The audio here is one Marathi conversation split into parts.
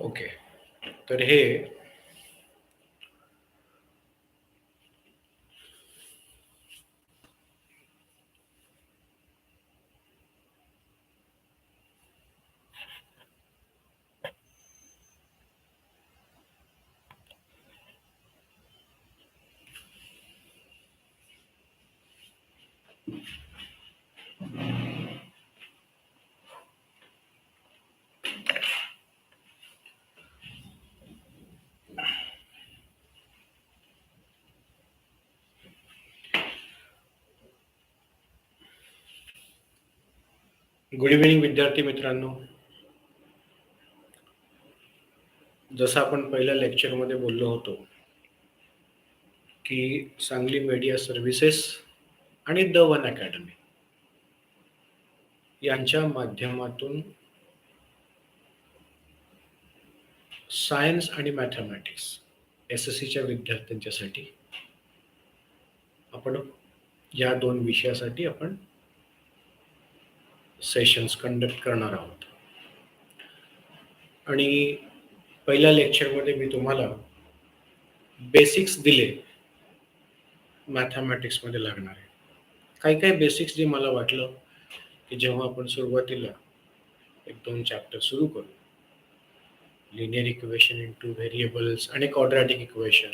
ओके. तर हे गुड इव्हिनिंग विद्यार्थी मित्रांनो. जसं आपण पहिल्या लेक्चरमध्ये बोललो होतो की सांगली मीडिया सर्व्हिसेस आणि द वन अकॅडमी यांच्या माध्यमातून सायन्स आणि मॅथमॅटिक्स एस-एस-सीच्या विद्यार्थ्यांच्यासाठी आपण या दोन विषयासाठी आपण सेशन्स कंडक्ट करणार आहोत. आणि पहिल्या लेक्चरमध्ये मी तुम्हाला बेसिक्स दिले मॅथमॅटिक्समध्ये लागणारे. काही बेसिक्स जे मला वाटलं की जेव्हा आपण सुरुवातीला एक दोन चॅप्टर सुरू करू, लिनियर इक्वेशन इंटू व्हेरिएबल्स आणि क्वाड्रॅटिक इक्वेशन,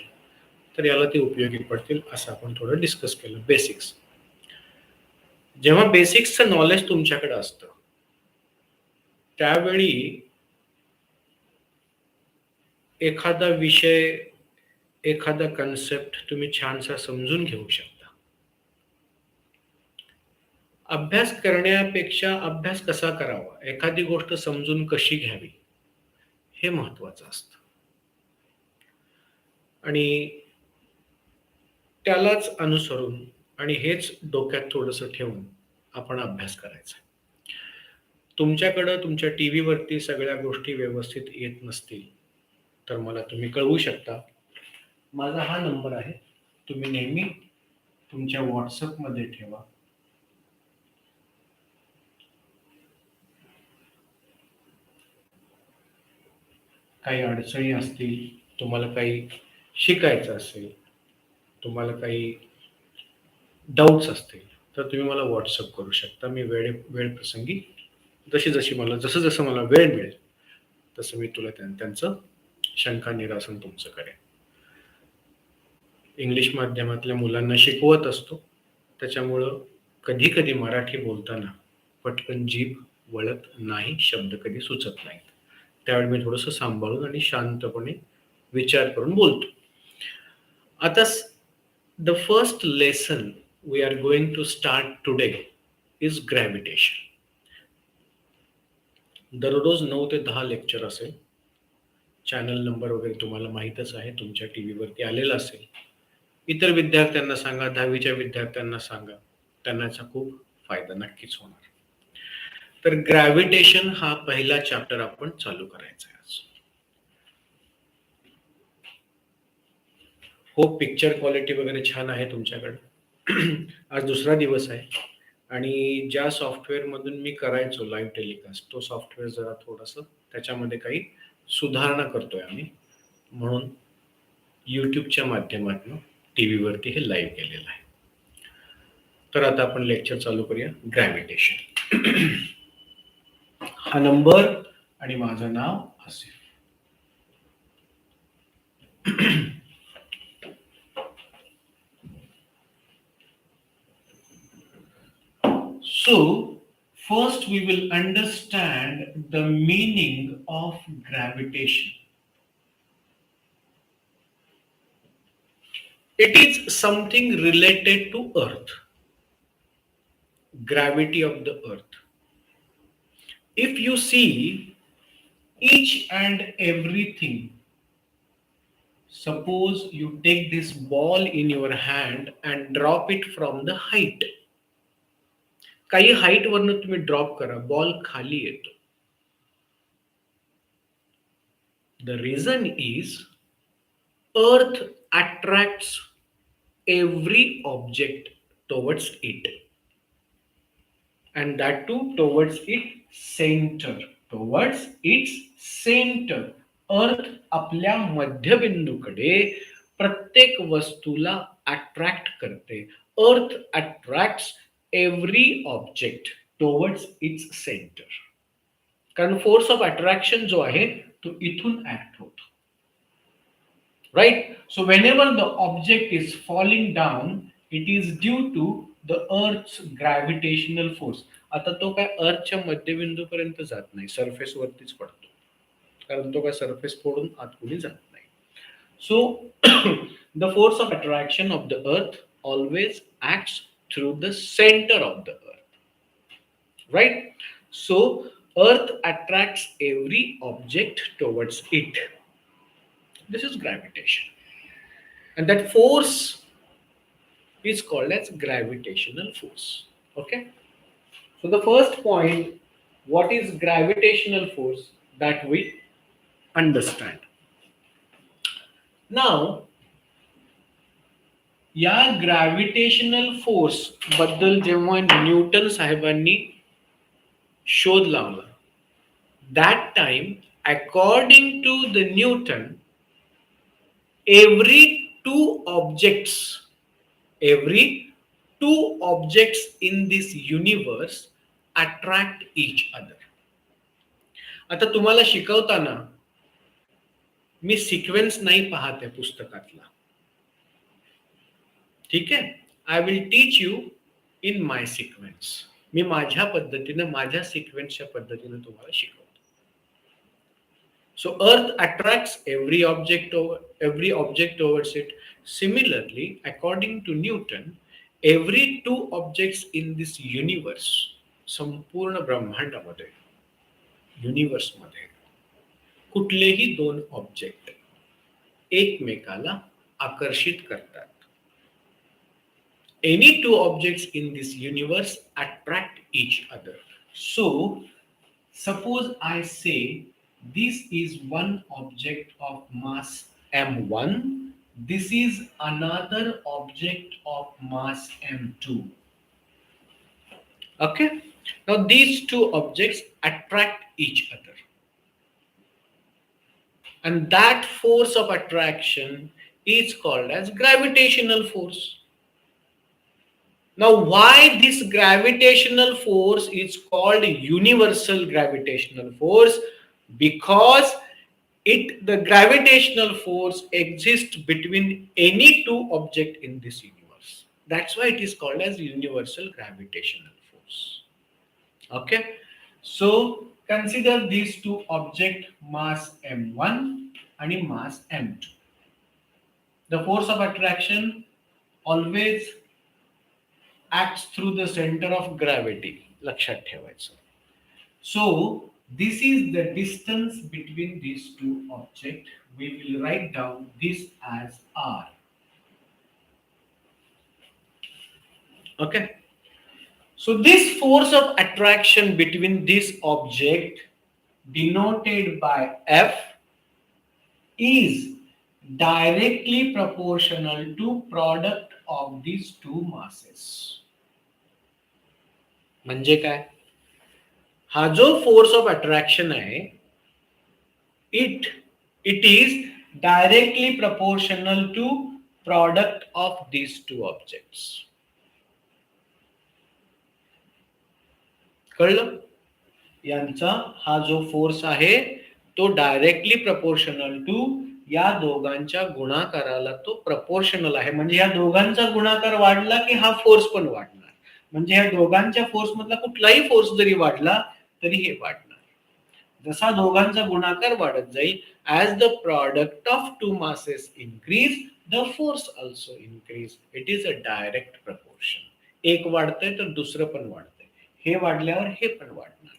तर याला ते उपयोगी पडतील असं आपण थोडं डिस्कस केलं. बेसिक्स, जेव्हा बेसिक्सचं नॉलेज तुमच्याकडे असतं त्यावेळी एखादा विषय, एखादा कन्सेप्ट तुम्ही छानसा समजून घेऊ शकता. अभ्यास करण्यापेक्षा अभ्यास कसा करावा, एखादी गोष्ट समजून कशी घ्यावी, हे महत्वाचं असतं. आणि त्यालाच अनुसरून आणि हेच डोक्यात थोडंसं ठेवून आपण अभ्यास करायचा. तुमच्याकडं तुमच्या टीव्हीवरती सगळ्या गोष्टी व्यवस्थित येत नसतील तर मला तुम्ही कळवू शकता. माझा हा नंबर आहे, तुम्ही नेहमी तुमच्या व्हॉट्सअपमध्ये ठेवा. काही अडचणी असतील, तुम्हाला काही शिकायचं असेल, तुम्हाला काही डाऊट्स असतील तर तुम्ही मला व्हॉट्सअप करू शकता. मी वेळ प्रसंगी जसं जसं मला वेळ मिळेल तसं मी तुला त्यांचं शंका निरासन तुमचं करेन. इंग्लिश माध्यमातल्या मुलांना शिकवत असतो, त्याच्यामुळं कधी कधी मराठी बोलताना पटकन जीभ वळत नाही, शब्द कधी सुचत नाहीत. त्यावेळी मी थोडंसं सांभाळून आणि शांतपणे विचार करून बोलतो. आता the first lesson we are going to start today is gravitation. दररोज 9 ते 10 लेक्चर असेल. चॅनल नंबर वगैरे तुम्हाला माहीतच आहे, तुमच्या टीव्हीवरती आलेला असेल. इतर विद्यार्थ्यांना सांगा, 10वीच्या विद्यार्थ्यांना सांगा, त्यांना याचा खूप फायदा नक्कीच होणार. तर ग्रॅव्हिटेशन हा पहिला चॅप्टर आपण चालू करायचा आहे आज. हो, पिक्चर क्वालिटी वगैरे छान आहे तुमच्याकडे. आज दुसरा दिवस आहे आणि ज्या सॉफ्टवेअरमधून मी करायचो लाईव्ह टेलिकास्ट, तो सॉफ्टवेअर जरा थोडंसं त्याच्यामध्ये काही सुधारणा करतोय आम्ही, म्हणून यूट्यूबच्या माध्यमातून टीव्हीवरती हे लाईव्ह केलेलं आहे. तर आता आपण लेक्चर चालू करूया. ग्रॅव्हिटेशन. हा नंबर आणि माझं नाव Asif. So, first we will understand the meaning of gravitation. It is something related to Earth, gravity of the Earth. If you see each and everything, suppose you take this ball in your hand and drop it from the height. काही हाईट वरनं तुम्ही ड्रॉप करा, बॉल खाली येतो. The reason is Earth attracts every object towards it, and that too towards its center. अर्थ आपल्या मध्यबिंदूकडे प्रत्येक वस्तूला अट्रॅक्ट करते. अर्थ attracts every object towards its centre. कारण फोर्स ऑफ अट्रॅक्शन जो आहे तो इथून ऍक्ट होतो. Right? So whenever the object is falling down, it is due to the Earth's gravitational force. आता तो काय अर्थच्या मध्यबिंदूपर्यंत जात नाही, सरफेस वरतीच पडतो, कारण तो काय सरफेस फोडून आत कुणी जात नाही. So the force of attraction of the earth always acts through the centre of the earth. Right? So earth attracts every object towards it. This is gravitation. And that force is called as gravitational force. Okay? So the first point, what is gravitational force, that we understand. Now, या ग्रॅव्हिटेशनल फोर्स बद्दल जेव्हा न्यूटन साहेबांनी शोध लावला, that time, according to the Newton, every two objects in this universe attract each other. आता तुम्हाला शिकवताना मी सिक्वेन्स नाही पाहत आहे पुस्तकातला. ठीक आहे, I will teach you in my sequence. मी माझ्या पद्धतीने, माझ्या सिक्वेन्सच्या पद्धतीने तुम्हाला शिकवतो. So earth attracts every object towards it. Similarly, according to Newton, every two objects in this universe, संपूर्ण ब्रह्मांडामध्ये, युनिवर्स मध्ये, कुठलेही दोन ऑब्जेक्ट एकमेकाला आकर्षित करतात. Any two objects in this universe attract each other. So, suppose I say this is one object of mass m1, this is another object of mass m2. Okay? Now these two objects attract each other. And that force of attraction is called as gravitational force. Now, why this gravitational force is called universal gravitational force? Because the gravitational force exists between any two objects in this universe. That's why it is called as universal gravitational force. Okay? So, consider these two objects, mass m1 and mass m2. The force of attraction always acts through the center of gravity. लक्षात ठेवायचं. So this is the distance between these two objects. We will write down this as r. Okay. So this force of attraction between this object, denoted by F, is directly proportional to product of these two masses. म्हणजे काय? हा जो फोर्स ऑफ अट्रॅक्शन आहे, it is directly proportional to product of these two objects. कळलं? यांचा हा जो फोर्स आहे तो डायरेक्टली प्रपोर्शनल टू या दोघांच्या गुणाकाराला तो प्रपोर्शनल आहे. म्हणजे या दोघांचा गुणाकार वाढला की हा फोर्स पण वाढणार. म्हणजे या दोघांच्या फोर्स मधला कुठलाही फोर्स जरी वाढला तरी हे वाढणार. जसा दोघांचा गुणाकार वाढत जाईल, as the product of two masses increase, the force also increase. It is a direct proportion. एक वाढतंय तर दुसरं पण वाढतंय, हे वाढल्यावर हे पण वाढणार,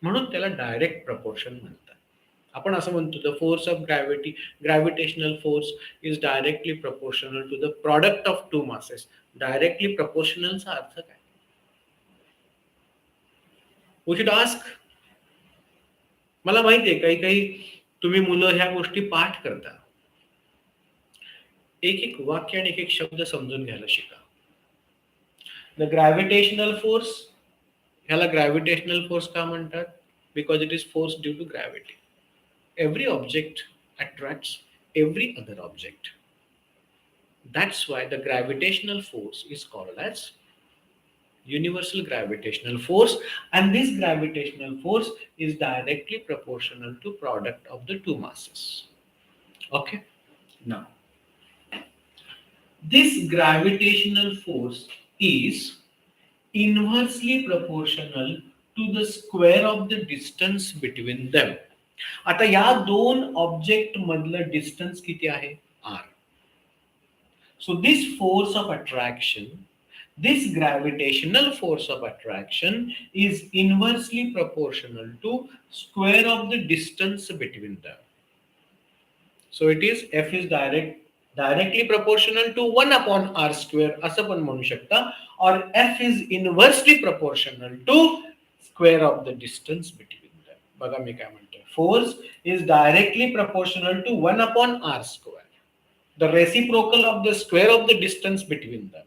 म्हणून त्याला डायरेक्ट प्रपोर्शन म्हणतात. आपण असं म्हणतो the force of gravitational force is directly proportional to the product of two masses. Directly प्रपोर्शनलचा अर्थ काय? We should ask. मला माहितीये काही तुम्ही मुलं ह्या गोष्टी पाठ करता. एक एक वाक्य आणि एक एक शब्द समजून घ्यायला शिका. द ग्रॅव्हिटेशनल फोर्स, ह्याला ग्रॅव्हिटेशनल फोर्स का म्हणतात? Because it is force due to gravity. every object attracts every other object. That's why the gravitational force is called as universal gravitational force, and this gravitational force is directly proportional to product of the two masses. Okay, now this gravitational force is inversely proportional to the square of the distance between them. आता या दोन ऑब्जेक्ट मधलं डिस्टन्स किती आहे? R. So this force of attraction, this gravitational force of attraction is inversely proportional to square of the distance between them. So it is F is directly proportional to 1 upon R square असं पण म्हणू शकता, or F is inversely proportional to square of the distance between them. बघा मी काय म्हणतोय. Force is directly proportional to 1 upon R square. The reciprocal of the square of the distance between them.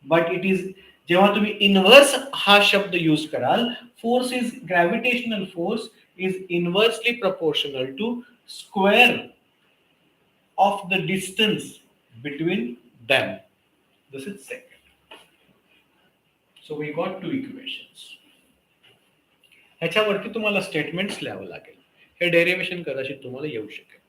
But it is जेव्हा तुम्ही इनवर्स हा शब्द यूज कराल, force is gravitational force is inversely proportional to square of the distance between them. This is second. So we got two equations. ह्याच्यावरती तुम्हाला स्टेटमेंट्स लिहावं लागेल. हे डेरिव्हेशन कदाचित तुम्हाला येऊ शकेल.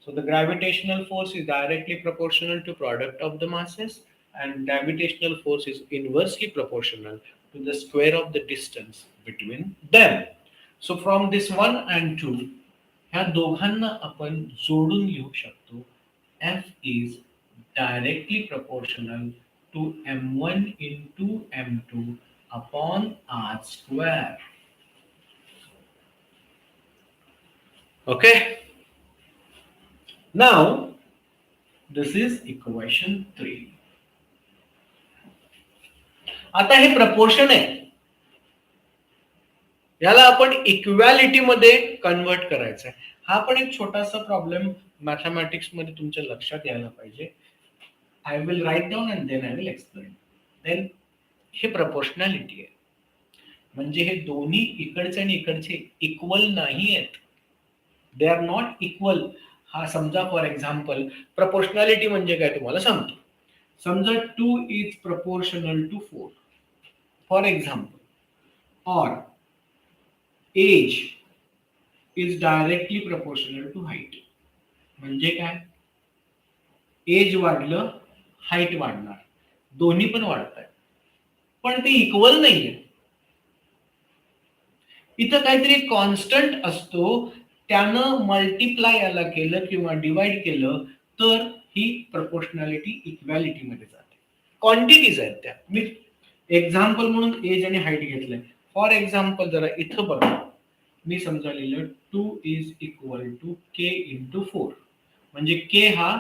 So the gravitational force is directly proportional to product of the masses, and gravitational force is inversely proportional to the square of the distance between them. So from this 1 and 2, ह्या दोघांना आपण जोडून लिहू शकतो. F is directly proportional to m1 into m2 upon r square. Okay? Now, this is equation 3. आता हे प्रपोर्शन आहे, याला आपण इक्वॅलिटी मध्ये कन्वर्ट करायचं आहे. हा पण एक छोटासा प्रॉब्लेम मॅथमॅटिक्स मध्ये तुमच्या लक्षात यायला पाहिजे. I will write down and then I will explain. Then हे प्रपोर्शनॅलिटी आहे, म्हणजे हे दोन्ही इकडचे आणि इकडचे इक्वल नाही आहेत. They are not equal. हा समजा फॉर एक्झाम्पल प्रपोर्शनॅलिटी म्हणजे काय तुम्हाला सांगतो. समजा 2 is proportional to 4 for example, or age is directly proportional to height. म्हणजे काय, एज वाढलं हाईट वाढणार, दोन्ही पण वाढत आहेत, पण ते इक्वल नाहीये. इथं काहीतरी कॉन्स्टंट असतो, त्यानं मल्टिप्लाय याला केलं किंवा डिवाइड केलं तर ही प्रपोर्शनॅलिटी इक्वॅलिटी मध्ये जाते. क्वांटिटीज आहेत त्या. मी एक्झाम्पल म्हणून एज आणि हाईट घेतलंय. फॉर एक्झाम्पल जरा इथं बघा, मी समजा लिहिलं 2 is equal to K into 4, म्हणजे के हा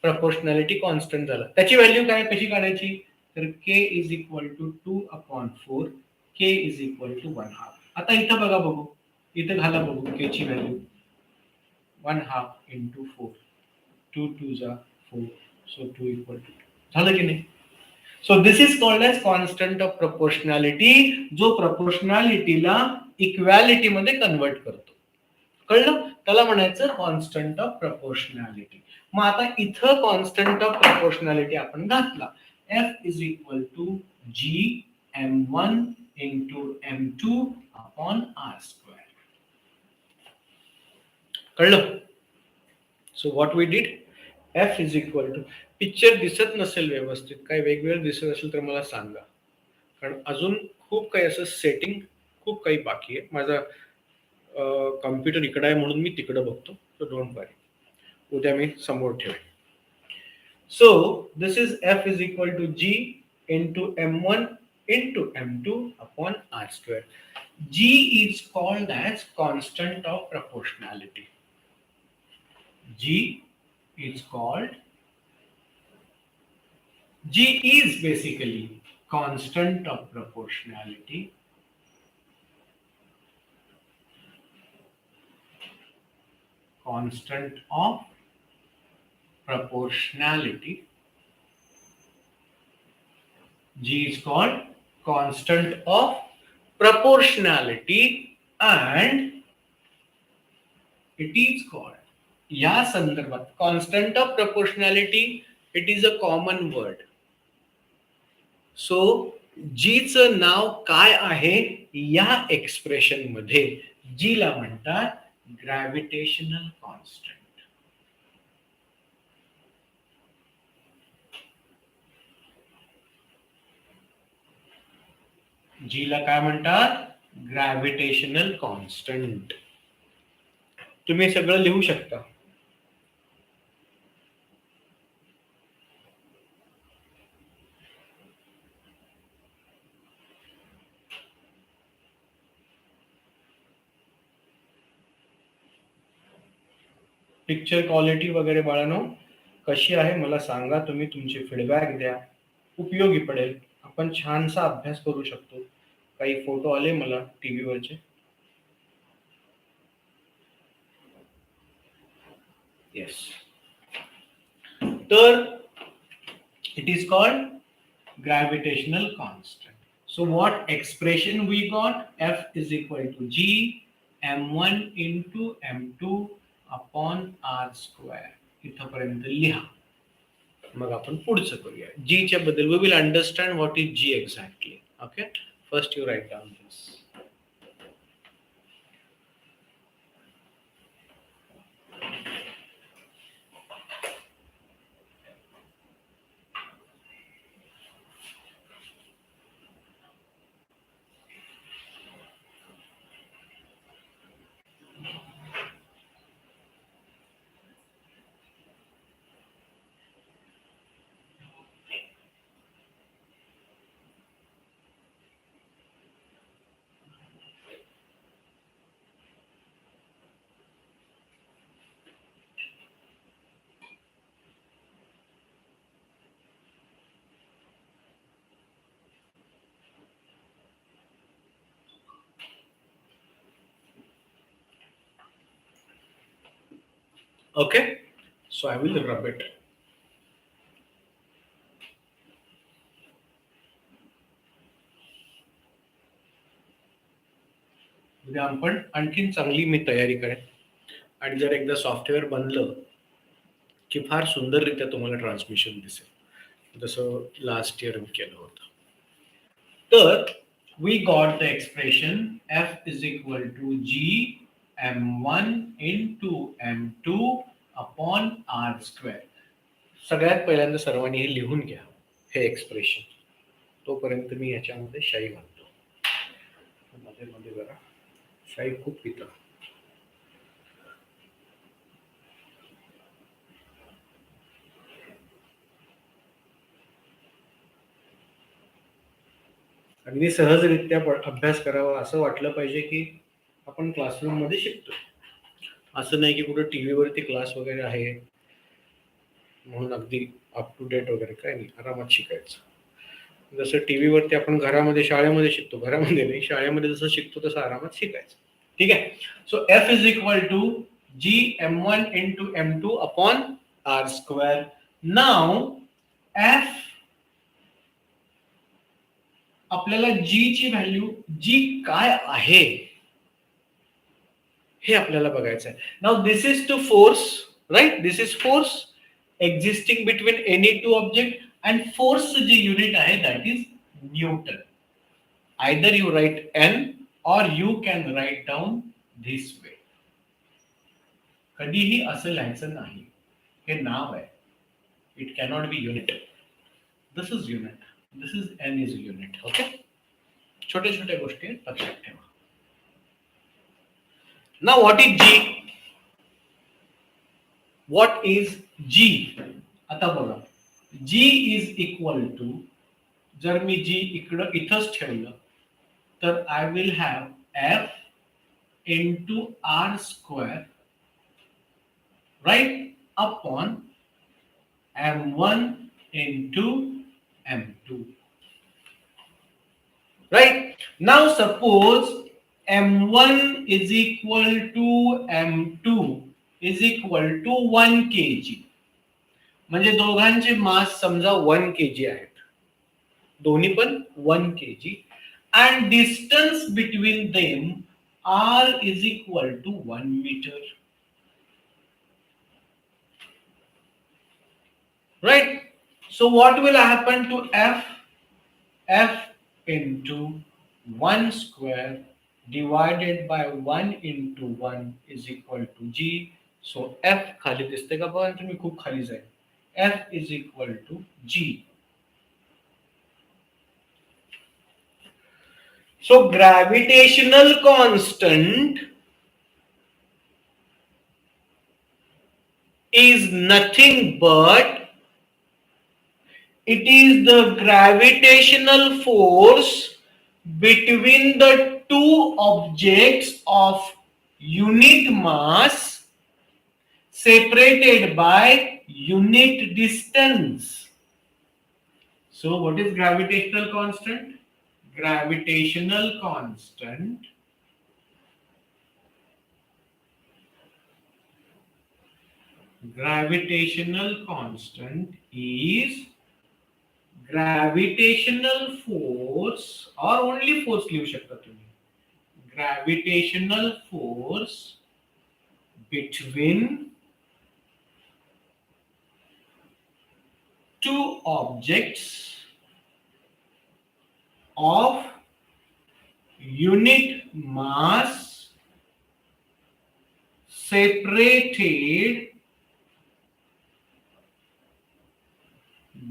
प्रपोर्शनॅलिटी कॉन्स्टंट झाला. त्याची व्हॅल्यू काय कशी काढायची, तर K is equal to 2 upon 4, K is equal to 1/2. आता इथं बघा, बघू इथं घाला, बघू के ची व्हॅल्यू 1/2 इंटू 4, 2 2 जा 4, सो 2 इक्वल टू 2. झालं की नाही. So this is called as constant of proportionality, जो प्रपोर्शनॅलिटीला इक्वॅलिटी मध्ये कन्वर्ट करतो. कळलं, त्याला म्हणायचं कॉन्स्टंट ऑफ प्रपोर्शनॅलिटी. मग आता इथं कॉन्स्टंट ऑफ प्रपोर्शनॅलिटी आपण घातला. F is equal to G m1 into m2 upon r square. कळलं. So what we did, F is equal to, picture दिसत नसेल व्यवस्थित, काही वेगवेगळं दिसत असेल तर मला सांगा, कारण अजून खूप काही असं सेटिंग खूप काही बाकी आहे. माझा कॉम्प्युटर इकडे आहे म्हणून मी तिकडे बघतो, सो डोंट वरी, उद्या मी समोर ठेवेन. So this is F is equal to G into m1 into m2 upon r square. G is called as constant of proportionality. G is basically constant of proportionality. Constant of proportionality. G is called constant of proportionality, and it is called या संदर्भात constant of proportionality. It is a common word. So जीचं नाव काय आहे या एक्सप्रेशन मध्ये? जीला म्हणतात ग्रॅव्हिटेशनल कॉन्स्टंट. जीला काय म्हणतात? Gravitational constant. तुम्ही सगळं लिहू शकता. पिक्चर क्वालिटी वगैरे बाळांनो कशी आहे मला सांगा. तुम्ही तुमचे फीडबॅक द्या, उपयोगी पडेल. आपण छानसा अभ्यास करू शकतो. काही फोटो आले मला टीव्ही वरचे. येस. तर it is called gravitational constant. So what expression we got? F is equal to G m1 into m2 upon r square. इथपर्यंत लिहा. मग आपण पुढचं करूया. G च्या बद्दल we will understand what is G exactly. Okay. First you write down this. Okay. So I will rub it. उद्या आपण आणखीन चांगली मी तयारी करेन आणि जर एकदा सॉफ्टवेअर बनलं की फार सुंदररित्या तुम्हाला ट्रान्समिशन दिसेल, जसं लास्ट इयर मी केलं होतं. तर we got the expression F is equal to G m1 into m2 upon r square. सगळ्यात पहिल्यांदा सर्वांनी हे लिहून घ्या, हे एक्सप्रेशन. तोपर्यंत मी ह्याच्यामध्ये शाई घालतो. मध्ये मध्ये जरा शाई खूप पितं. अगदी सहजरित्या अभ्यास करावा असं वाटलं पाहिजे की आपण क्लासरूम मध्ये शिकतो. असं नाही की कुठं टीव्ही वरती क्लास वगैरे आहे म्हणून अगदी अप टू डेट वगैरे काय नाही, आरामात शिकायचं. जसं टीव्ही वरती आपण घरामध्ये शाळेमध्ये शिकतो, घरामध्ये नाही शाळेमध्ये जसं शिकतो तसं आरामात शिकायचं. ठीक आहे. सो F is equal to G m1 into m2 upon r square. Now F आपल्याला G ची व्हॅल्यू G काय आहे हे आपल्याला बघायचं आहे. Now this is two force, right? This is force existing between any two object and फोर्सचं जे युनिट आहे that is newton. Either you write N or you can write down this way. कधीही असं लिहायचं नाही. हे नाव आहे. It cannot be unit. This is unit. This is N is unit. Okay. छोट्या छोट्या गोष्टी लक्षात ठेवा. Now what is G? What is G? आता बघा. G is equal to, जर मी G इथंच ठेवलं तर I will have F into R square, right, upon M1 into M2. Right? Now suppose M1 is equal to M2 is equal to 1 kg. म्हणजे दोघांचे मास समजा 1 kg आहेत. दोन्ही पण 1 kg. And distance between them R is equal to 1 meter. right? So what will happen to F? F into 1 square divided by 1 into 1 is equal to G. So F खाली दिसते का बघा तुम्ही खूप खाली जाईल. F is equal to G. So gravitational constant is nothing but it is the gravitational force between the two objects of unit mass separated by unit distance. So what is gravitational constant? Gravitational constant is gravitational force or only force लिहू शकता तुम्ही. Gravitational force between two objects of unit mass separated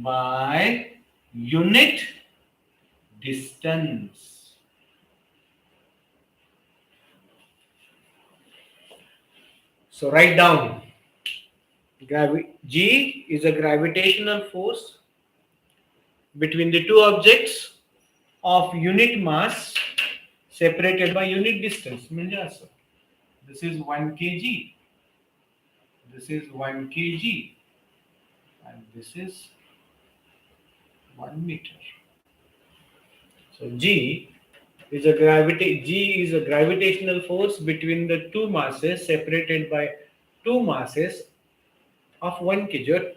by unit distance. So write down. G is a gravitational force between the two objects of unit mass separated by unit distance. म्हणजे असं. This is 1 kg. This is 1 kg. And this is 1 meter. So G is a gravitational force between the two masses separated by two masses of 1 kg or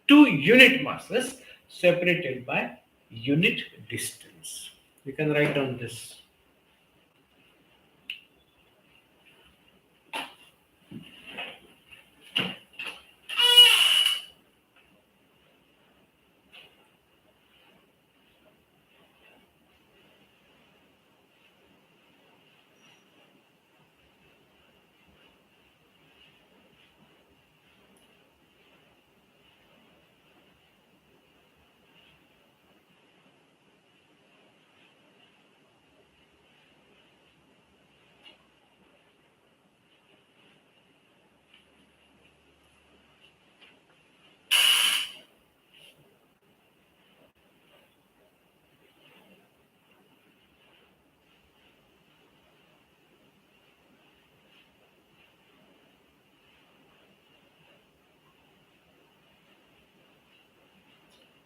two unit masses separated by unit distance. You can write down this.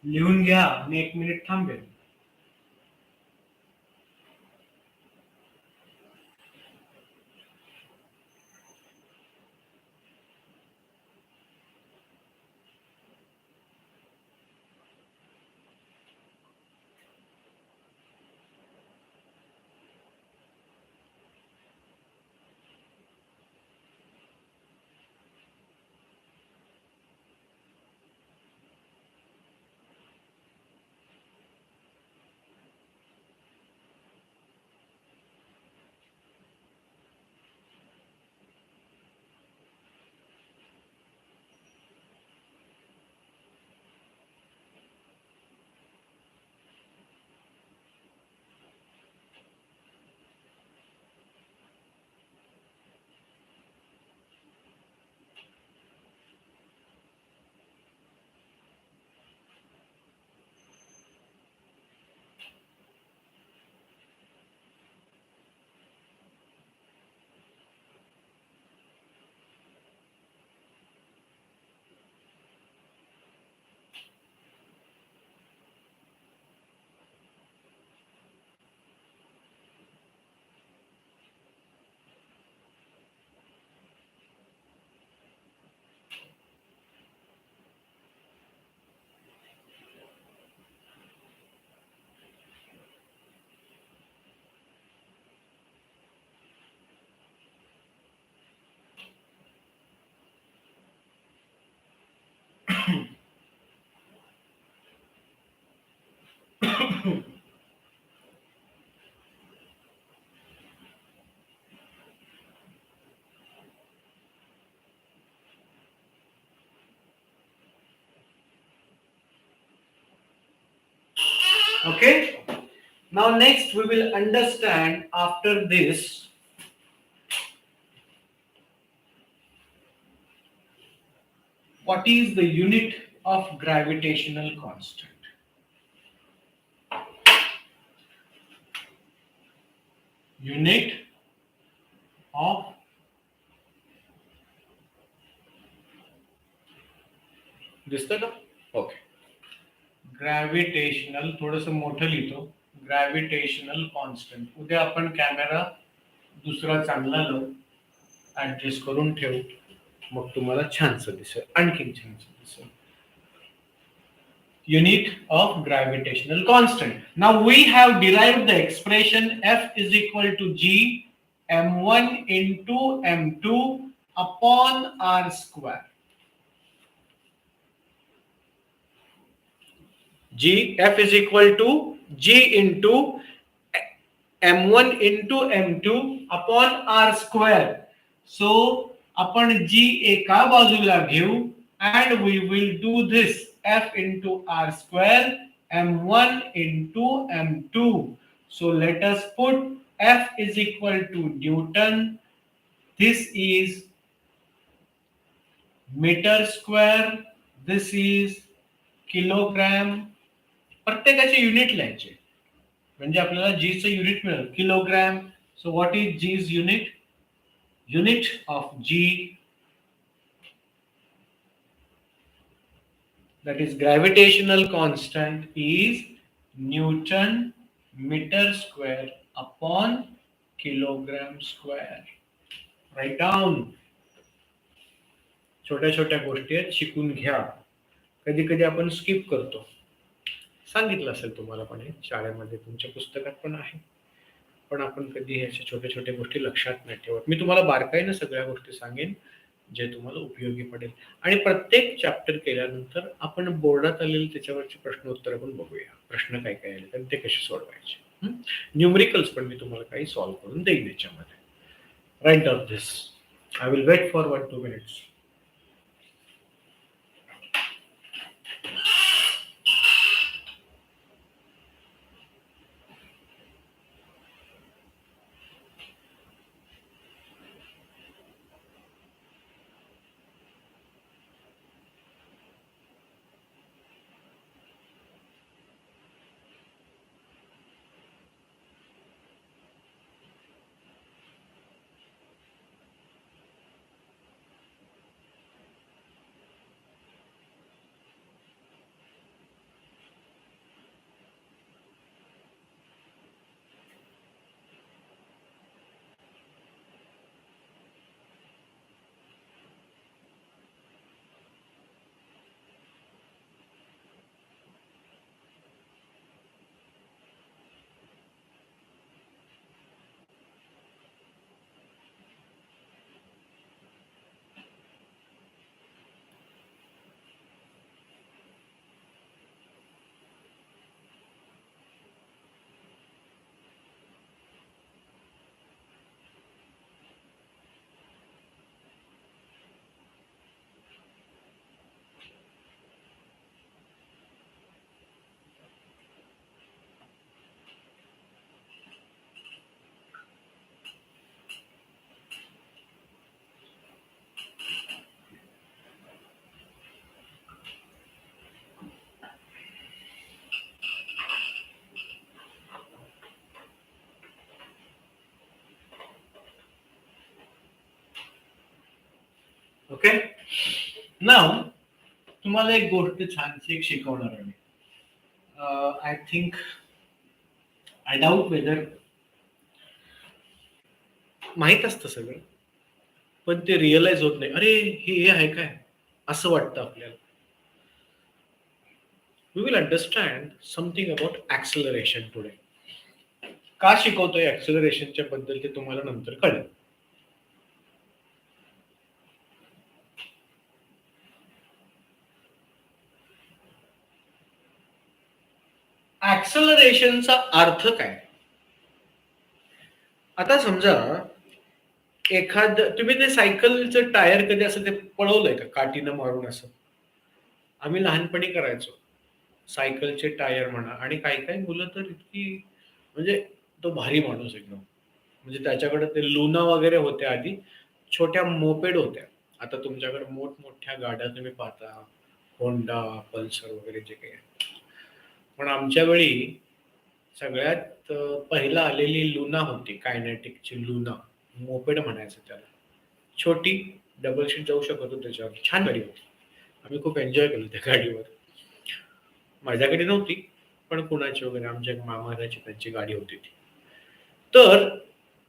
लिहून घ्या आणि 1 मिनिट थांबेल. Okay. Now next we will understand after this what is the unit of gravitational constant. Unit of दिसतं का? ओके. ग्रॅव्हिटेशनल थोडंसं मोठं लिहितो. Gravitational constant. उद्या आपण कॅमेरा दुसरा चांगला लावू, ऍडजस्ट करून ठेवू, मग तुम्हाला छानसं दिसेल, आणखीन छानसं दिसेल. Unit of gravitational constant. Now we have derived the expression F is equal to G m1 into m2 upon r square. G F is equal to G into m1 into m2 upon r square. So आपण G एका बाजूला घेऊ and we will do this F into r square m1 into m2. So let us put F is equal to Newton. This is meter square. This is kilogram. प्रत्येकाचे युनिट लिहायचे म्हणजे आपल्याला G चं युनिट मिळेल kilogram. So what is G's unit? Unit of G, that is gravitational constant, is Newton meter square upon kilogram square. Write down. छोट्या छोट्या गोष्टी आहेत, शिकून घ्या. कधी कधी आपण स्किप करतो. सांगितलं असेल तुम्हाला पण हे शाळेमध्ये तुमच्या पुस्तकात पण आहे, पण आपण कधी ह्याच्या छोट्या छोट्या गोष्टी लक्षात नाही ठेवत. मी तुम्हाला बारकाईने सगळ्या गोष्टी सांगेन जे तुम्हाला उपयोगी पडेल. आणि प्रत्येक चॅप्टर केल्यानंतर आपण बोर्डात आलेले त्याच्यावरचे प्रश्न उत्तर पण बघूया. प्रश्न काय काय आले आणि ते कसे सोडवायचे. न्यूमरिकल्स पण मी तुम्हाला काही सॉल्व्ह करून देईन याच्यामध्ये. Write down this. I will wait for 1-2 minutes. Okay. Now तुम्हाला एक गोष्ट छानशी एक शिकवणार आहे. I think, I doubt whether माहित असतं सगळं, पण ते रिअलाइज होत नाही. अरे हे आहे काय असं वाटतं आपल्याला. We will understand something about acceleration today. का शिकवतोय ऍक्सेलरेशनच्या बद्दल ते तुम्हाला नंतर कळेल. ऍक्सलरेशनचा अर्थ काय? आता समजा तुम्ही ते सायकलचं टायर कधी असं ते पळवलंय का काठीनं मारून असं? आम्ही लहानपणी करायचो. सायकलचे टायर म्हणा आणि काही काही मुलं तर इतकी म्हणजे तो भारी माणूस एकदम. म्हणजे त्याच्याकडे ते लुना वगैरे होत्या आधी. छोट्या मोपेड होत्या. आता तुमच्याकडे मोठमोठ्या गाड्या तुम्ही पाहता. होंडा, पल्सर वगैरे जे काही आहे. पण आमच्या वेळी सगळ्यात पहिला आलेली लुना होती. कायनेटिकची लुना. मोपेड म्हणायचं त्याला. छोटी डबल सीट जाऊ शकत होतो त्याच्यावर. छान गाडी होती. आम्ही खूप एन्जॉय केलं त्या गाडीवर. माझ्याकडे नव्हती, पण कुणाची वगैरे आमच्या एक मामा राहायचे त्यांची गाडी होती ती. तर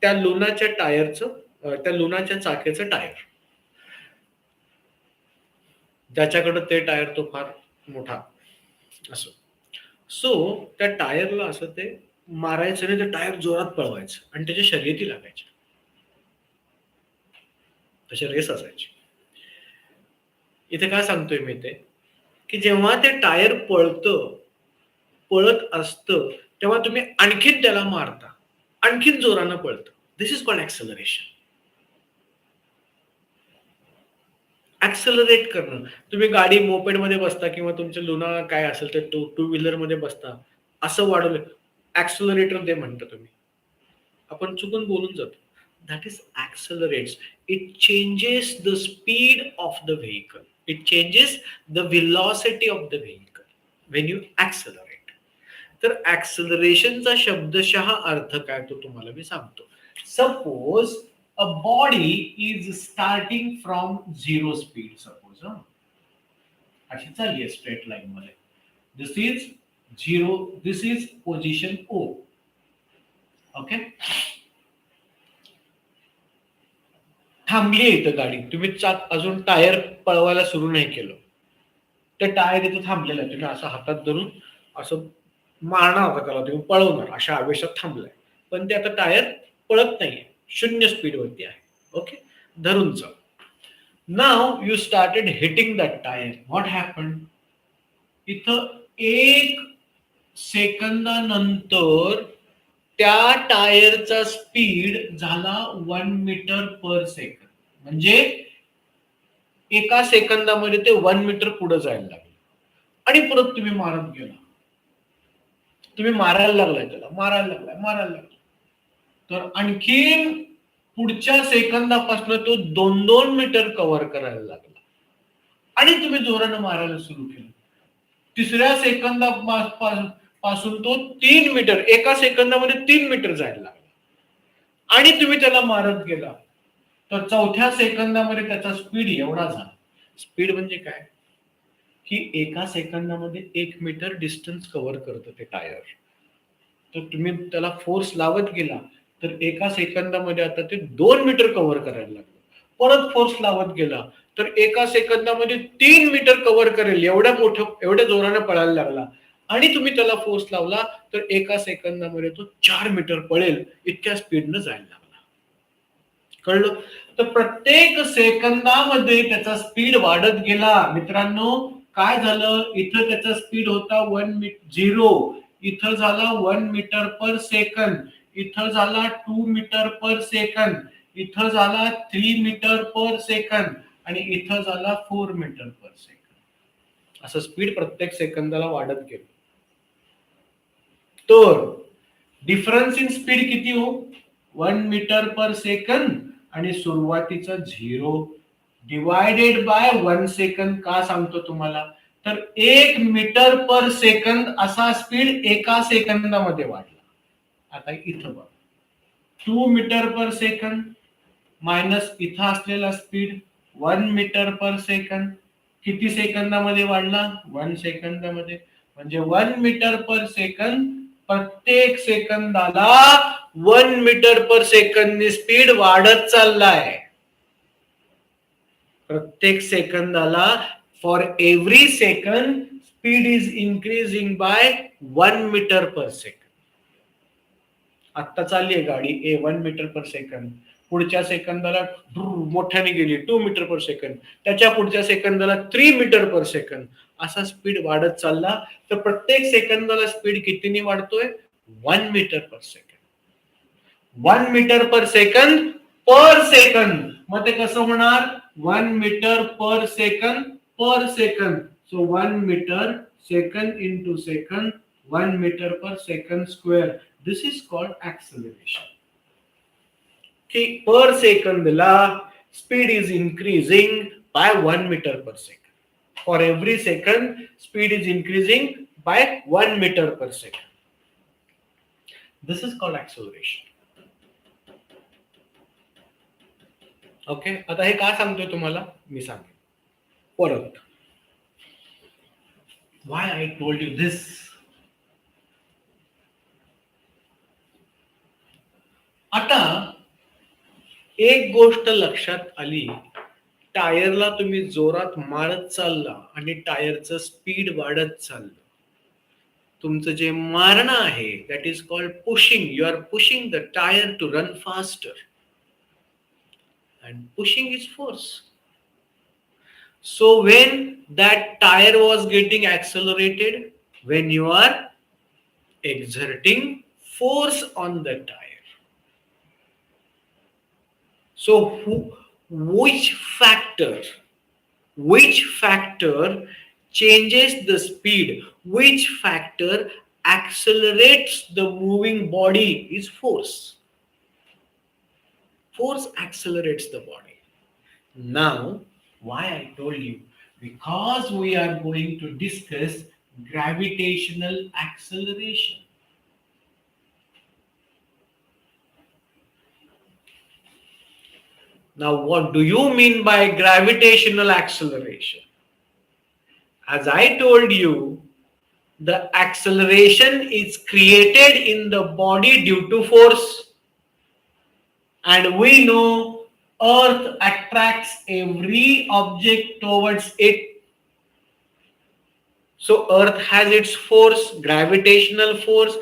त्या लुनाच्या टायरचं त्या लुनाच्या चाकाचं टायर. ज्याच्याकडे ते टायर तो फार मोठा असं. सो त्या टायरला असं ते मारायचं आणि ते टायर जोरात पळवायचं आणि त्याच्या शर्यती लागायच्या. तशा रेस असायची. इथे काय सांगतोय मी ते, की जेव्हा ते टायर पळत असतं, तेव्हा तुम्ही आणखीन त्याला मारता. आणखीन जोरानं पळतं. This is called acceleration. Accelerate करणं. तुम्ही गाडी मोपेडमध्ये बसता किंवा तुमच्या लुना काय असेल ते टू व्हीलरमध्ये बसता. असं वाढवलं. ॲक्सेलरेटर दे म्हणता तुम्ही. आपण चुकून बोलून जातो. That is accelerates. It changes the speed of the vehicle. It changes the velocity of the vehicle when you accelerate. तर ॲक्सेलरेशनचा शब्दशः अर्थ काय तो तुम्हाला मी सांगतो. Suppose a body is starting from zero speed, suppose अशी चालली आहे स्ट्रेट लाईन मध्ये. This is zero, this is position O. Okay, थांबली इथं गाडी. तुम्ही चाक अजून टायर पळवायला सुरू नाही केलं. ते टायर इथं थांबलेलं आहे. तुम्ही असं हातात धरून असं मारणार होता त्याला, तुम्ही पळवणार अशा आवेशात थांबलाय. पण ते आता टायर पळत नाहीये, 0 स्पीड वरती आहे. ओके, धरून चाल. Now you started hitting that tyre. What happen? इथं 1 सेकंदानंतर त्या टायरचा स्पीड झाला 1 मीटर पर सेकंद. म्हणजे एका सेकंदामध्ये ते 1 मीटर पुढे जायला लागलं. आणि परत तुम्ही मारत गेला. तुम्ही मारायला लागलाय त्याला, मारायला लागलाय. तर आणखीन पुढच्या सेकंदापासून तो 2-2 मीटर कव्हर करायला लागला. आणि तुम्ही जोरानं मारायला सुरू केलं. तिसऱ्या सेकंदापासून तो 3 मीटर, एका सेकंदामध्ये 3 मीटर जायला लागला. आणि तुम्ही त्याला मारत गेला. तर चौथ्या सेकंदामध्ये त्याचा स्पीड एवढा झाला. स्पीड म्हणजे काय? की एका सेकंदामध्ये 1 मीटर डिस्टन्स कव्हर करतं ते टायर. तर तुम्ही त्याला फोर्स लावत गेला तर एका सेकंदामध्ये आता ते 2 मीटर कव्हर करायला लागलं. परत फोर्स लावत गेला तर एका सेकंदामध्ये 3 मीटर कव्हर करेल एवढ्या जोराने पळायला लागला. आणि तुम्ही त्याला फोर्स लावला तर एका सेकंदामध्ये तो 4 मीटर पळेल इतक्या स्पीडनं जायला लागला. कळलं? तर प्रत्येक सेकंदामध्ये त्याचा स्पीड वाढत गेला. मित्रांनो, काय झालं? इथं त्याचा स्पीड होता 0. इथं झाला 1 मीटर पर सेकंद. इथं झाला 2 मीटर पर सेकंद. इथं झाला 3 मीटर पर सेकंद. आणि इथं झाला 4 मीटर पर सेकंद. असं स्पीड प्रत्येक सेकंदाला वाढत गेलं. तर डिफरन्स इन स्पीड किती हो? 1 मीटर पर सेकंद आणि सुरुवातीचं 0 डिवायडेड बाय 1 सेकंद. का सांगतो तुम्हाला? तर 1 मीटर पर सेकंद असा स्पीड एका सेकंदामध्ये वाढला. आता इथं बघा, 2 मीटर पर सेकंद मायनस इथं असलेला स्पीड 1 मीटर पर सेकंद किती सेकंदामध्ये वाढला? 1 सेकंदामध्ये. म्हणजे 1 मीटर पर सेकंद प्रत्येक सेकंदाला 1 मीटर पर सेकंद स्पीड वाढत चाललाय. प्रत्येक सेकंदाला for every second speed is increasing by 1 metre per second. आता चालली आहे गाडी 1 मीटर पर सेकंद. पुढच्या सेकंदाला मोठ्याने गेली 2 मीटर पर सेकंद, त्याच्या पुढच्या सेकंदाला 3 मीटर पर सेकंद, असा स्पीड वाढत चालला. तर प्रत्येक सेकंदाला स्पीड कितीने वाढतोय? 1 मीटर पर सेकंद. 1 मीटर पर सेकंद. मग ते कसं होणार? 1 मीटर पर सेकंद. So 1 metre second into second, 1 metre per second square. This is called acceleration. की पर सेकंदला speed is increasing by 1 metre per second. For every second speed is increasing by 1 metre per second. This is called acceleration. Okay, आता हे का सांगतोय तुम्हाला मी सांगेन परत. Why I told you this? आता एक गोष्ट लक्षात आली, टायरला तुम्ही जोरात मारत चालला आणि टायरचं स्पीड वाढत चाललं. तुमचं जे मारणं आहे that is called pushing. You are pushing the tyre to run faster. And pushing is force. So when that tire was getting accelerated, when you are exerting force on the tire. So which factor changes the speed? Which factor accelerates the moving body is force. Force accelerates the body. Now, why I told you? Because we are going to discuss gravitational acceleration. Now, what do you mean by gravitational acceleration? As I told you, the acceleration is created in the body due to force. And we know Earth attracts every object towards it. So Earth has its force, gravitational force,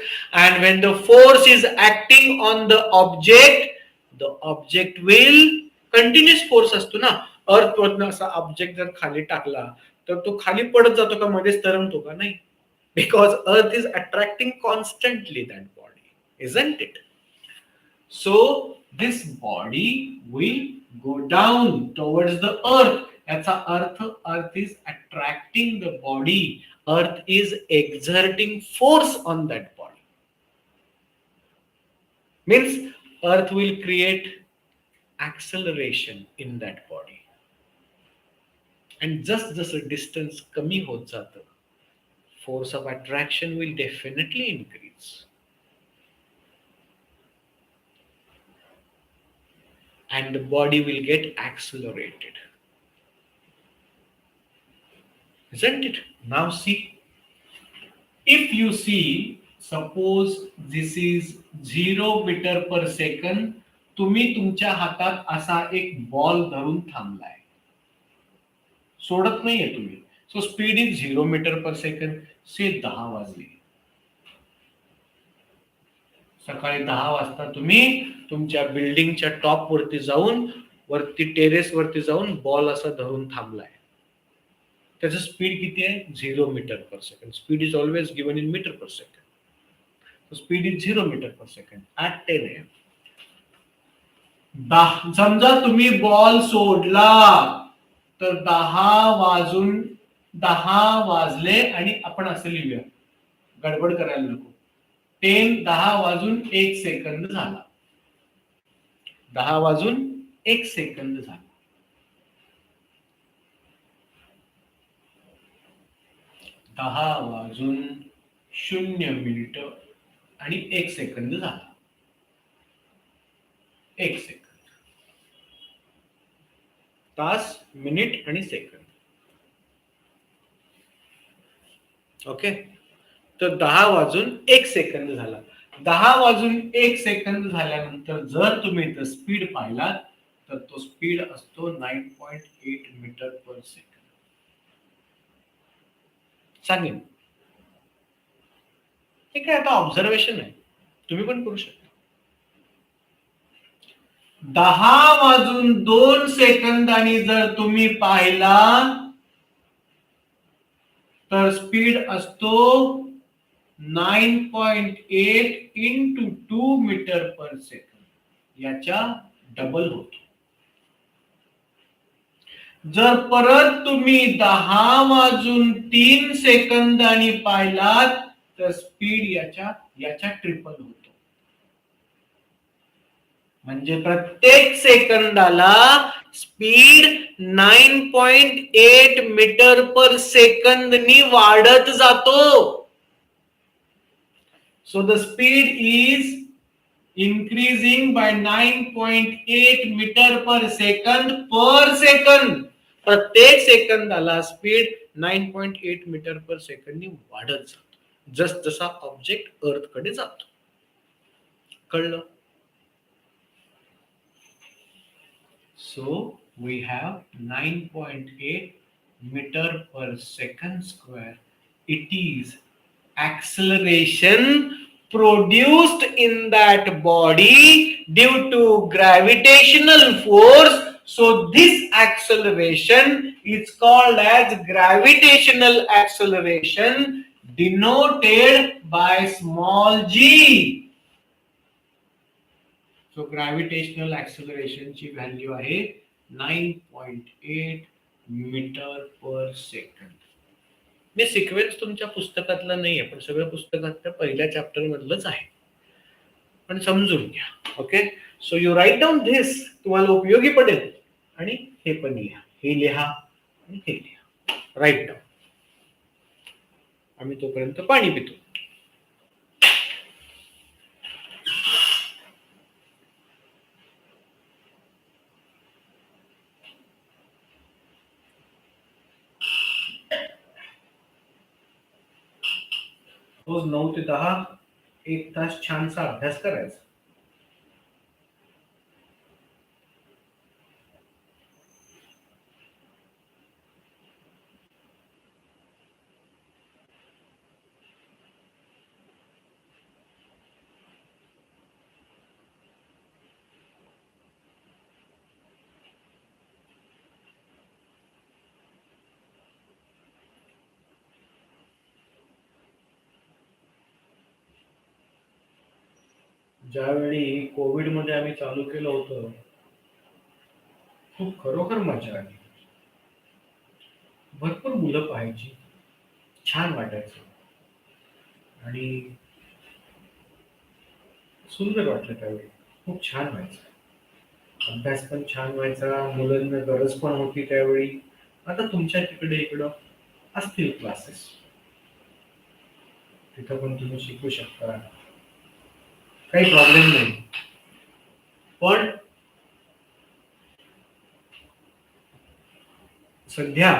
and when the force is acting on the object will continuous force असतो ना. अर्थ वरनं असा ऑब्जेक्ट जर खाली टाकला तर तो खाली पडत जातो का, मध्येच तरंगतो का? नाही. Because Earth is attracting constantly that body, isn't it? So this body will go down towards the earth. याचा अर्थ earth is attracting the body. Earth is exerting force on that body. Means earth will create acceleration in that body. And just a distance कमी होत जातं, force of attraction will definitely increase. And the body will get accelerated. Isn't it? Now see, if you see, suppose this is 0 meter per second, तुम्ही तुमच्या हातात असा एक बॉल धरून थांबलाय, सोडत नाहीये तुम्ही. So speed is 0 metre per second. Say 10 वाजले, सकाळी 10 वाजता तुम्ही तुमच्या बिल्डिंगच्या टॉप वरती जाऊन, वरती टेरेस वरती जाऊन बॉल असा धरून थांबलाय. त्याचं स्पीड किती आहे? 0 metre per second. Speed is always given in metre per second. Speed is 0 metre per second at 10 AM. समजा तुम्ही बॉल सोडला तर 10 वाजले आणि आपण असं लिहूया, गडबड करायला नको. 10 वाजून 1 सेकंद झाला. 10 वाजून 1 सेकंद झाला. 10 वाजून 0 मिनिट आणि 1 सेकंद झाला. 1 सेकंद. तास, मिनिट आणि सेकंद. ओके, तर 10 वाजून 1 सेकंद झाला. 10 वाजून 1 सेकंद झाल्यानंतर जर तुम्ही इथं स्पीड पाहिलात तर तो स्पीड असतो 9.8 मीटर पर सेकंड. सांगेन हे काय आता ऑब्झर्वेशन आहे, तुम्ही पण करू शकता. 10:02 जर तुम्ही पाहिला तर स्पीड असतो 9.8 इंटू 2 मीटर पर सेकंड, याच्या डबल होतो. जर परत तुम्ही 10:03 पाहिलात तर स्पीड याच्या ट्रिपल होतो. म्हणजे प्रत्येक सेकंदाला स्पीड 9.8 मीटर पर सेकंदनी वाढत जातो. So the speed is increasing by 9.8 metre per second प्रत्येक सेकंदाला स्पीड 9.8 मीटर पर सेकंदनी वाढत जातो, जसा ऑब्जेक्ट अर्थ कडे जातो. कळलं? So we have 9.8 meter per second square. It is acceleration produced in that body due to gravitational force. So this acceleration is called as gravitational acceleration, denoted by small g. So gravitational acceleration ची व्हॅल्यू आहे 9.8 मीटर पर सेकंड. मी सिक्वेन्स तुमच्या पुस्तकातला नाहीये, पण सगळं पुस्तकातल्या पहिल्या चॅप्टर मधलंच आहे, पण समजून घ्या. Okay, so you write down this, तुम्हाला उपयोगी पडेल. आणि हे पण लिहा, हे लिहा आणि हे लिहा, राईट डाऊन. आम्ही तोपर्यंत पाणी पितो. रोज 9 ते 10 1 तास छानसा अभ्यास करायचा. ज्यावेळी कोविड मध्ये आम्ही चालू केलं होतं, खूप खरोखर मजा आली. भरपूर मुलं पाहायची, छान वाटायचं आणि सुंदर वाटलं. त्यावेळी खूप छान व्हायचं, अभ्यास पण छान व्हायचा, मुलांना गरज पण होती त्यावेळी. आता तुमच्या तिकडे इकडं असतील क्लासेस, तिथं पण तुम्ही शिकू शकता, काही प्रॉब्लेम नाही. पण सध्या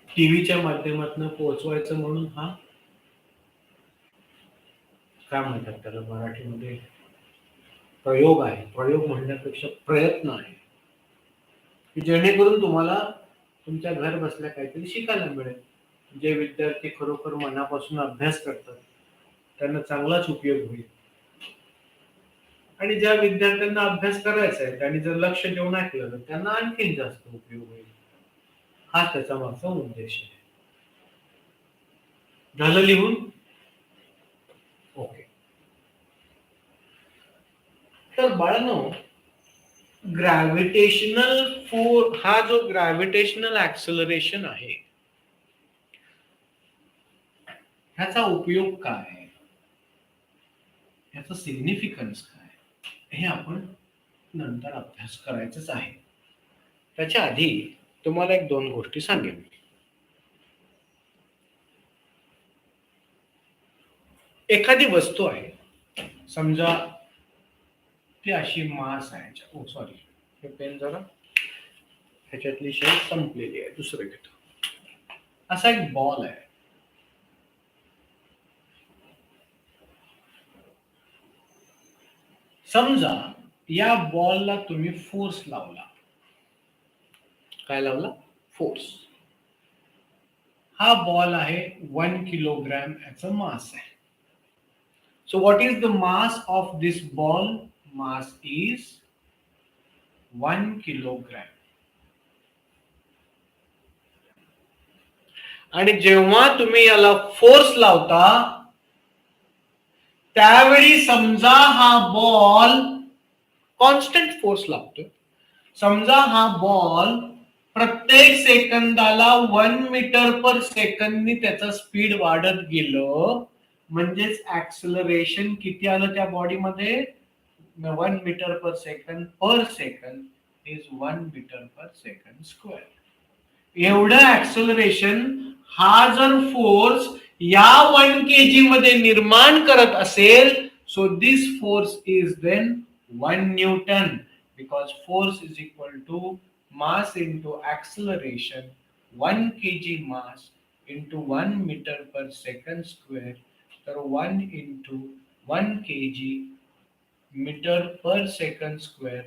टीव्हीच्या माध्यमातून पोहोचवायचं म्हणून हा, काय म्हणतात त्याला मराठीमध्ये, प्रयोग आहे. प्रयोग म्हणण्यापेक्षा प्रयत्न आहे, की जेणेकरून तुम्हाला तुमच्या घर बसल्या काहीतरी शिकायला मिळेल. जे विद्यार्थी खरोखर मनापासून अभ्यास करतात त्यांना चांगलाच उपयोग होईल, आणि ज्या विद्यार्थ्यांना अभ्यास करायचा आहे त्यांनी जर लक्ष देऊन ऐकलं तर त्यांना आणखीन जास्त उपयोग होईल. हा त्याचा मागचा उद्देश आहे. झालं लिहून? ओके. तर बाळांनो, ग्रॅव्हिटेशनल फोर्स, हा जो ग्रॅव्हिटेशनल ऍक्सलरेशन आहे, ह्याचा उपयोग काय, ह्याचा सिग्निफिकन्स काय, हे आपण नंतर अभ्यास करायचंच आहे. त्याच्या आधी तुम्हाला 1-2 गोष्टी सांगेन. एखादी वस्तू आहे, समजा ती अशी मास आहे. सॉरी, हे पेन जरा ह्याच्यातली शेल संपलेली आहे, दुसरं घेतो. असा एक बॉल आहे. समजा या बॉलला तुम्ही फोर्स लावला. काय लावला? फोर्स. हा बॉल आहे 1 किलोग्रॅम याचं मास आहे. So what is the mass of this ball? Mass is 1 kilogram. आणि जेव्हा तुम्ही याला फोर्स लावता त्यावेळी समजा हा बॉल कॉन्स्टंट फोर्स लागतोय. समजा हा बॉल प्रत्येक सेकंदाला 1 मीटर पर सेकंदनी त्याचा स्पीड वाढत गेलं, म्हणजेच ऍक्सलरेशन किती आलं त्या बॉडीमध्ये? 1 metre per second is 1 metre per second square. एवढं ऍक्सलरेशन हा जर फोर्स या 1 kg मध्ये निर्माण करत असेल, so this force is then 1 newton, because force is equal to mass into acceleration. 1 kg mass into 1 meter per second square. तर 1 into 1 kg meter per second square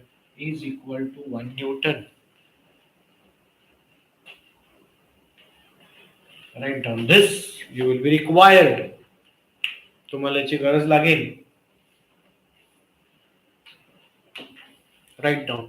is equal to 1 Newton. Write down this. You will be required. तुम्हाला याची गरज लागेल. Write down.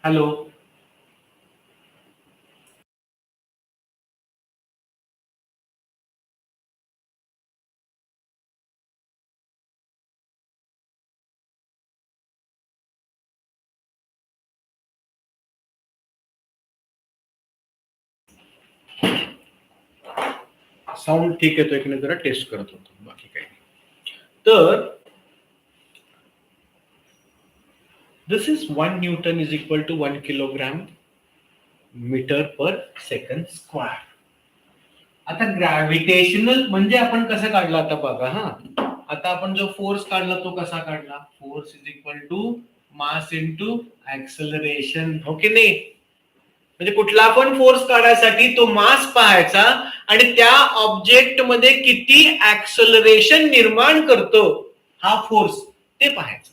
हॅलो. साऊंड ठीक येतोय की नाही जरा टेस्ट करत होतो, बाकी काही नाही. तर this is 1 Newton is equal to 1 kilogram meter per second square. आता ग्रॅव्हिटेशनल म्हणजे आपण कसं काढला आता बघा. आता आपण जो फोर्स काढला तो कसा काढला? Force is equal to mass into acceleration, हो की नाही? म्हणजे कुठला पण फोर्स काढायसाठी तो मास पाहायचा आणि त्या ऑब्जेक्ट मध्ये किती ऍक्सलरेशन निर्माण करतो हा फोर्स ते पाहायचं.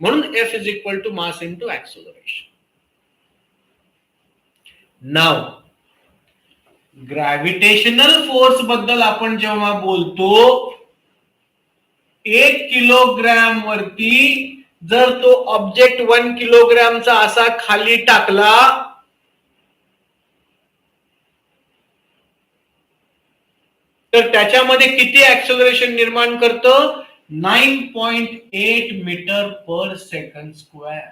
म्हणून F is equal to mass into acceleration. नाव ग्रॅव्हिटेशनल फोर्स बद्दल आपण जेव्हा बोलतो, 1 किलोग्रॅम वरती जर तो ऑब्जेक्ट 1 किलोग्रॅमचा असा खाली टाकला तर त्याच्यामध्ये किती ऍक्सलरेशन निर्माण करतं? 9.8 मीटर पर सेकंड स्क्वेअर.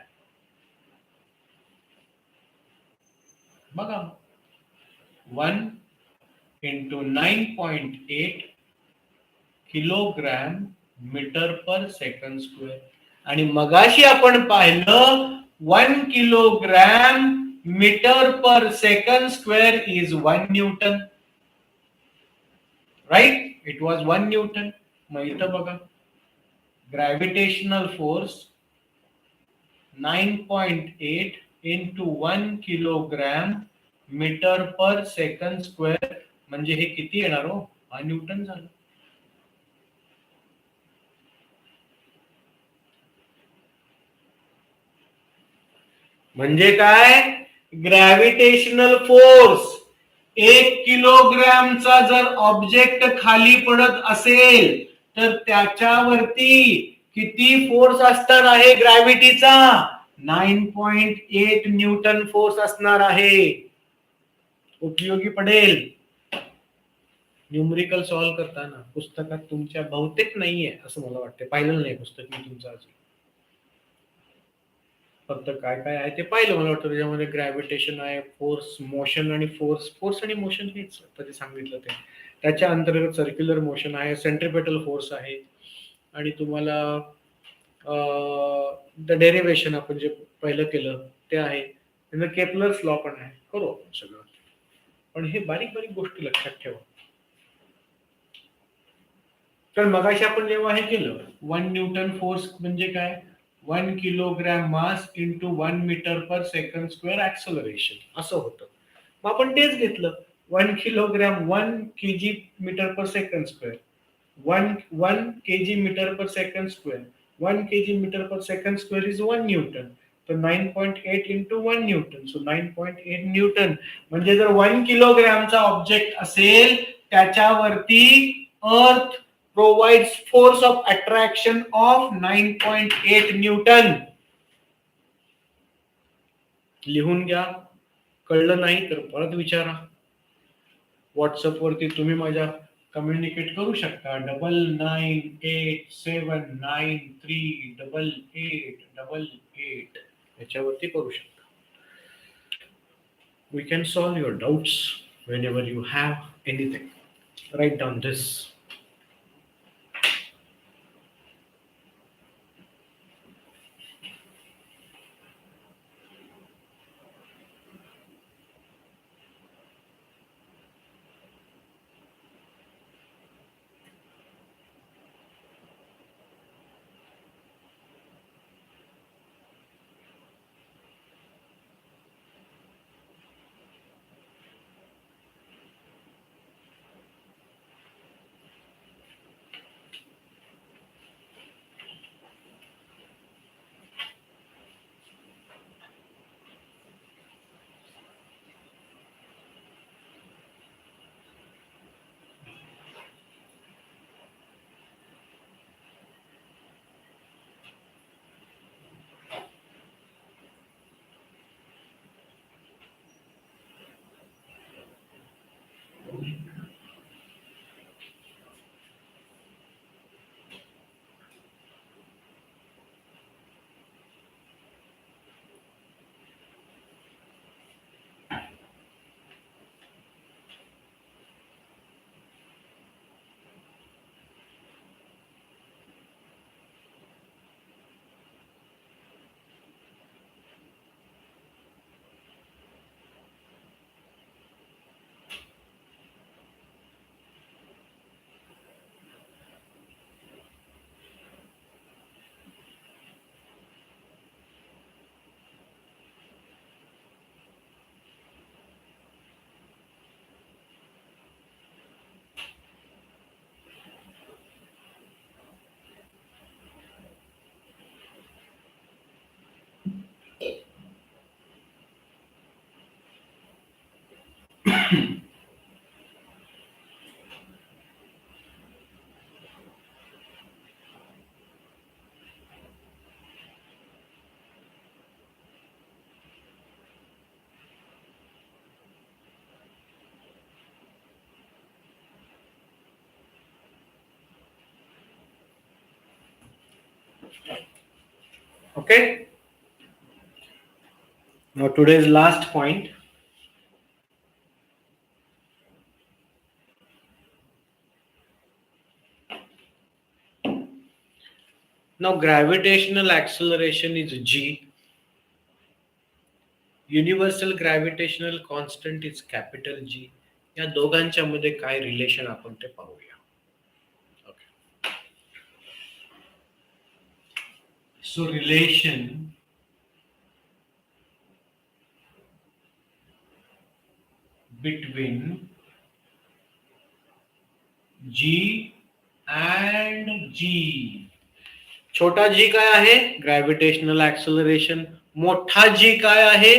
बघा, 1 into 9.8 kilogram metre per second square. आणि मगाशी आपण पाहिलं 1 kilogram metre per second square is 1 newton, right? It was 1 newton. मग इथं बघा, gravitational force 9.8 into 1 kilogram metre per second square म्हणजे हे किती येणार हो? 1 न्यूटन झालं. म्हणजे काय? ग्रॅव्हिटेशनल फोर्स 1 किलोग्रामचा जर ऑब्जेक्ट खाली पडत असेल तर त्याच्यावरती किती फोर्स असणार आहे ग्रॅव्हिटीचा? 9.8 न्यूटन फोर्स असणार आहे. उपयोगी पडेल न्यूमरिकल सॉल्व्ह करताना. पुस्तकात तुमच्या बहुतेक नाहीये असं मला वाटतं, पाहिलं नाही पुस्तक मी तुमचं अजून, फक्त काय काय आहे ते पाहिलं. मला वाटतं त्याच्यामध्ये ग्रॅव्हिटेशन आहे, फोर्स, मोशन आणि फोर्स. फोर्स आणि मोशन हेच कधी सांगितलं ते. त्याच्या अंतर्गत सर्क्युलर मोशन आहे, सेंट्रिपेटल फोर्स आहे, आणि तुम्हाला द डेरिव्हेशन आपण जे पहिलं केलं ते आहे. केपलर्स लॉ पण आहे. करू आपण सगळं, पण हे बारीक बारीक गोष्टी लक्षात ठेवा. तर मगाशी आपण जेव्हा हे केलं 1 न्यूटन फोर्स म्हणजे काय? 1 kilogram mass into 1 metre per second square acceleration असं होतं. मग आपण तेच घेतलं, 1 kilogram 1 KG metre per second square, 1 KG metre per second square, 1 KG metre per second square is 1 newton. तर 9.8 इंटू 1 न्यूटन, सो 9.8 न्यूटन. म्हणजे जर 1 किलोग्रॅमचा ऑब्जेक्ट असेल त्याच्यावरती अर्थ provides force of attraction of 9.8 Newton. लिहून घ्या, कळलं नाही तर परत विचारा. व्हॉट्सअप वरती तुम्ही माझ्या कम्युनिकेट करू शकता. 9987938888 याच्यावरती करू शकता. We can solve your doubts whenever you have anything. Write down this. Okay. Now today's last point. Now gravitational acceleration is g. Universal gravitational constant is capital G. या दोघांच्या मध्ये काय रिलेशन आपण ते पाहूया. Okay. So relation between G and G. छोटा g काय आहे? Gravitational acceleration. मोठा जी काय आहे?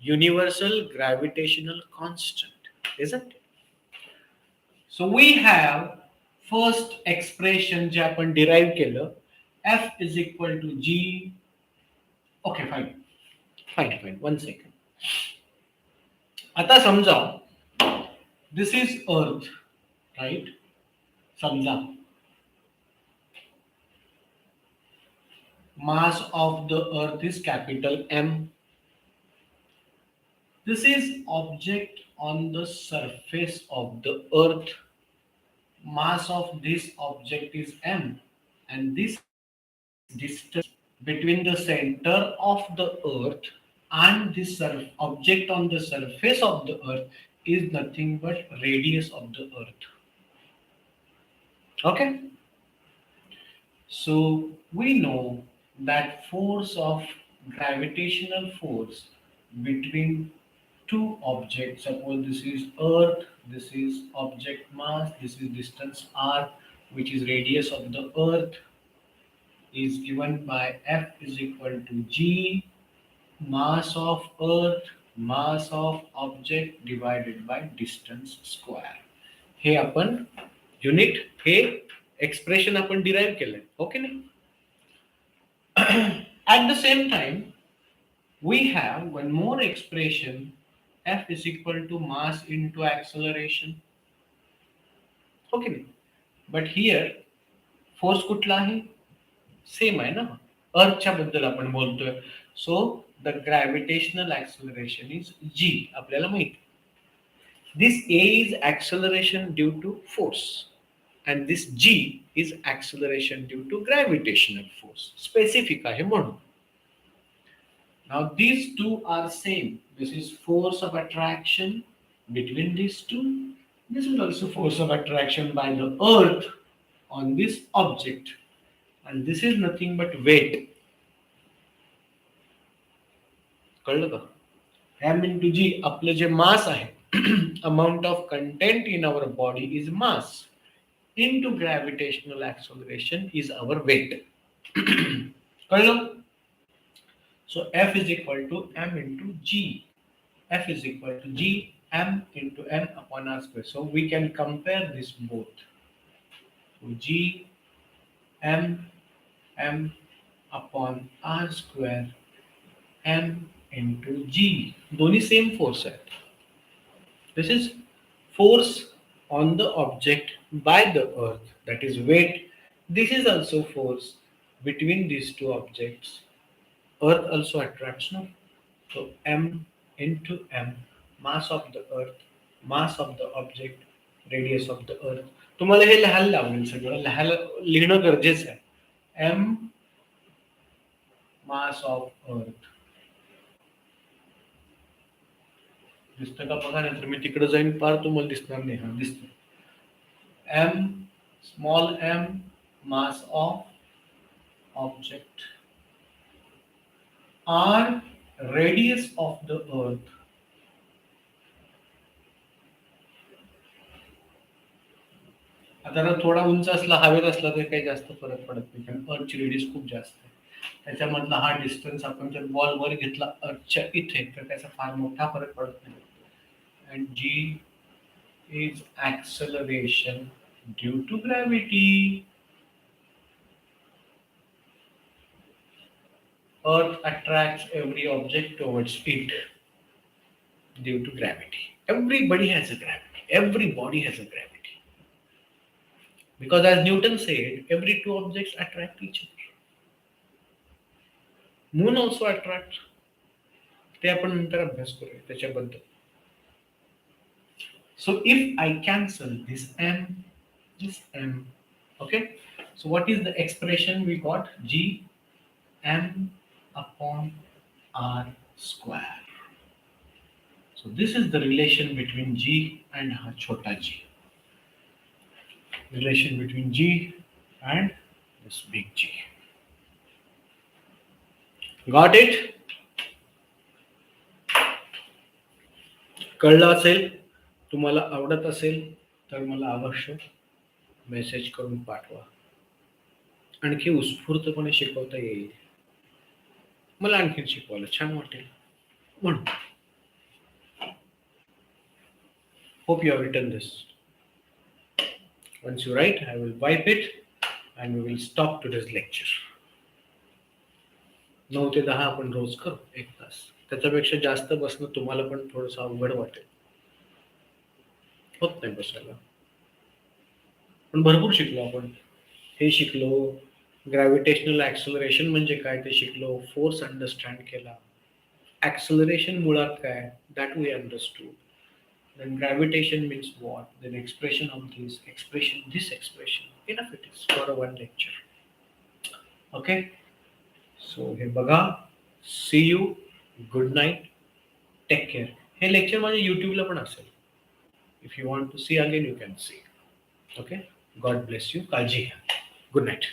Universal gravitational constant, isn't it? So we have first expression जे आपण derive केलं, F is equal to G. Okay, fine. 1 second. आता समजा this is earth, right? समजा mass of the earth is capital M. This is object on the surface of the earth. Mass of this object is M, and this distance between the center of the earth and this object on the surface of the earth is nothing but radius of the earth. Okay, so we know that force of gravitational force between two objects, suppose this is earth, this is object mass, this is distance r, which is radius of the earth, is given by F is equal to G, mass of earth, mass of object divided by distance square. हे आपण युनिट, हे एक्सप्रेशन आपण डिराइव केलंय, ओके नाही? At the same time, we have one more expression, F is equal to mass into acceleration. Okay नाही? बट हियर फोर्स कुठला आहे? सेम आहे ना, अर्थच्या बद्दल आपण बोलतोय. So the gravitational acceleration is g, आपल्याला माहिती. This A is acceleration due to force and this g is acceleration due to gravitational force, specific आहे म्हणून. Now these two are same. This is force of attraction between these two. This is also force of attraction by the earth on this object, and this is nothing but weight. कळलं का? m into g, आपलं जे मास आहे, amount of content in our body is mass into gravitational acceleration is our weight. कळलं? So F is equal to m into g. F is equal to g m into m upon r square. So we can compare this both. So g m upon r square m into g. दोन्ही same force आहेत. This is force on the object by the earth, that is weight. This is also force between these two objects. Earth also attracts, no? So m into m, mass of the earth, mass of the object, radius of the earth. तुम्हाला हे लिहायला लावलं, सगळं लिहिणं गरजेचं आहे. m mass of earth. दिसतं का बघा, नाही तर मी तिकडे जाईन पार तुम्हाला दिसणार नाही. हा दिसतं. m small m mass of object, r radius of the earth, आता जर थोडा उंच असला, हवेत असला तर काही जास्त फरक पडत नाही, कारण अर्थची रेडियस खूप जास्त आहे. त्याच्यामधला हा डिस्टन्स आपण जर बॉल वर घेतला अर्थच्या इथे तर त्याचा फार मोठा फरक पडत नाही. And G is acceleration due to gravity. Earth attracts every object towards it due to gravity. Everybody has a gravity. Every body has a gravity. Because as Newton said, every two objects attract each other. Moon also attracts. ते आपण नंतर अभ्यास करूया त्याच्याबद्दल. So if I cancel this m, okay? So what is the expression we got? G m upon r square. So this is the relation between G and chota g. Relation between G and this big G. Got it? कळलं असेल? तुम्हाला आवडत असेल तर मला अवश्य मेसेज करून पाठवा. आणखी उत्स्फूर्तपणे शिकवता येईल. मला आणखीन शिकवायला छान वाटेल म्हणून. Hope you have written this. Once you write, I will wipe it and we will stop today's lecture. 9 ते 10 आपण रोज करू 1 तास. त्याच्यापेक्षा जास्त बसणं तुम्हाला पण थोडंसं अवघड वाटेल. होत नाही बसायला. पण भरपूर शिकलो आपण. हे शिकलो, ग्रॅव्हिटेशनल ॲक्सेलरेशन म्हणजे काय ते शिकलो, फोर्स अंडरस्टँड केला. ॲक्सेलरेशन मुळात काय? That we understood. Then gravitation means what? Then expression of this expression. Enough it is for a one lecture. Okay? So हे बघा. See you. Good night. Take care. हे लेक्चर माझ्या YouTubeला पण असेल. If you want to see again, you can see. Okay? God bless you. काळजी घ्या. Good night.